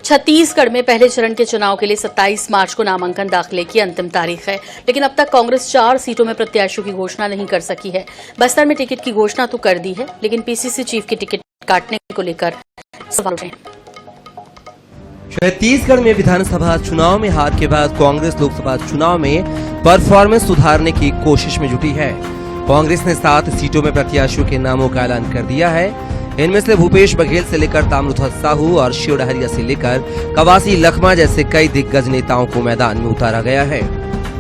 छत्तीसगढ़ में पहले चरण के चुनाव के लिए 27 मार्च को नामांकन दाखिले की अंतिम तारीख है, लेकिन अब तक कांग्रेस 4 सीटों में प्रत्याशियों की घोषणा नहीं कर सकी है। बस्तर में टिकट की घोषणा तो कर दी है, लेकिन पीसीसी चीफ की टिकट काटने को लेकर सवाल उठे। छत्तीसगढ़ में विधानसभा चुनाव में हार के बाद कांग्रेस लोकसभा चुनाव में परफॉर्मेंस सुधारने की कोशिश में जुटी है। कांग्रेस ने 7 सीटों में प्रत्याशियों के नामों का ऐलान कर दिया है। इनमें से भूपेश बघेल से लेकर ताम्रध्वज साहू और शिव डहरिया से लेकर कवासी लखमा जैसे कई दिग्गज नेताओं को मैदान में उतारा गया है।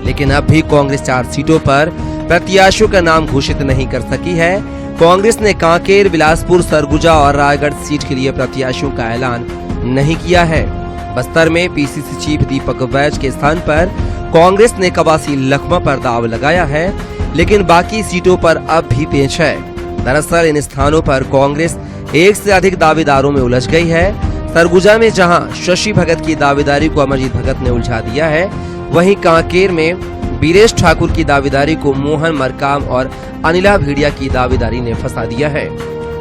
लेकिन अब भी कांग्रेस 4 सीटों पर प्रत्याशियों का नाम घोषित नहीं कर सकी है। कांग्रेस ने कांकेर, बिलासपुर, सरगुजा और रायगढ़ सीट के लिए प्रत्याशियों का ऐलान नहीं किया है। बस्तर में पीसीसी चीफ दीपक वैज के स्थान पर कांग्रेस ने कवासी लखमा पर दाव लगाया है, लेकिन बाकी सीटों पर अब भी पेच है। दरअसल इन स्थानों पर कांग्रेस एक से अधिक दावेदारों में उलझ गई है। सरगुजा में जहां शशि भगत की दावेदारी को अमरजीत भगत ने उलझा दिया है, वहीं कांकेर में बीरेश ठाकुर की दावेदारी को मोहन मरकाम और अनिला भेड़िया की दावेदारी ने फंसा दिया है।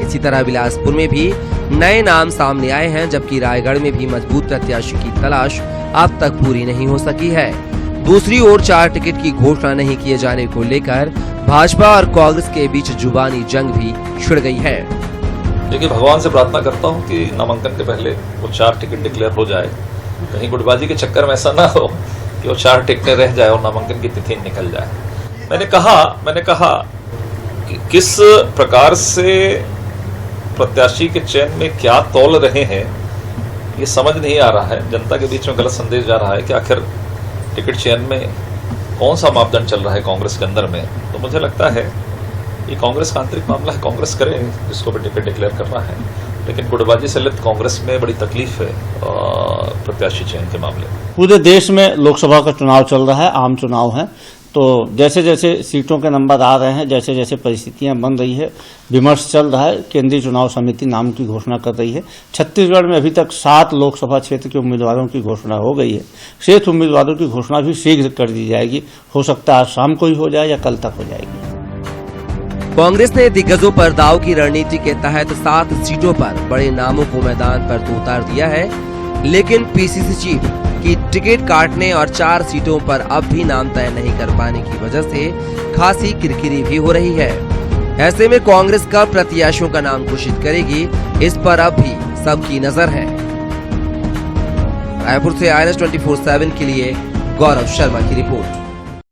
इसी तरह बिलासपुर में भी नए नाम सामने आए हैं, जबकि रायगढ़ में भी मजबूत प्रत्याशी की तलाश अब तक पूरी नहीं हो सकी है। दूसरी ओर 4 टिकट की घोषणा नहीं किए जाने को लेकर भाजपा और कांग्रेस के बीच जुबानी जंग भी छिड़ गई है। देखिए, भगवान से प्रार्थना करता हूं कि नामांकन के पहले वो 4 टिकट डिक्लेयर हो जाए। कहीं गुटबाजी के चक्कर में ऐसा ना हो कि वो 4 टिकटें रह जाए और नामांकन की तिथि निकल जाए। मैंने कहा कि किस प्रकार से प्रत्याशी के चयन में क्या तौल रहे हैं, ये समझ नहीं आ रहा है। जनता के बीच में गलत संदेश जा रहा है कि आखिर टिकट चयन में कौन सा मापदंड चल रहा है कांग्रेस के अंदर में। तो मुझे लगता है ये कांग्रेस का आंतरिक मामला है, कांग्रेस करे जिसको भी टिकट डिक्लेयर करना है, लेकिन गुटबाजी से लिप्त कांग्रेस में बड़ी तकलीफ है प्रत्याशी चयन के मामले में। पूरे देश में लोकसभा का चुनाव चल रहा है, आम चुनाव है, तो जैसे जैसे सीटों के नंबर आ रहे हैं, जैसे जैसे परिस्थितियां बन रही है, विमर्श चल रहा है। केंद्रीय चुनाव समिति नाम की घोषणा कर रही है। छत्तीसगढ़ में अभी तक 7 लोकसभा क्षेत्र के उम्मीदवारों की घोषणा हो गई है। शेष उम्मीदवारों की घोषणा भी शीघ्र कर दी जाएगी। हो सकता है आज शाम को ही हो जाए या कल तक हो जाएगी। कांग्रेस ने दिग्गजों पर दाव की रणनीति के तहत 7 सीटों पर बड़े नामों को मैदान पर तो उतार दिया है, लेकिन पीसीसी चीफ की टिकट काटने और 4 सीटों पर अब भी नाम तय नहीं कर पाने की वजह से खासी किरकिरी भी हो रही है। ऐसे में कांग्रेस कब प्रत्याशियों का नाम घोषित करेगी, इस पर अब भी सबकी नजर है। रायपुर से INS 24/7 के लिए गौरव शर्मा की रिपोर्ट।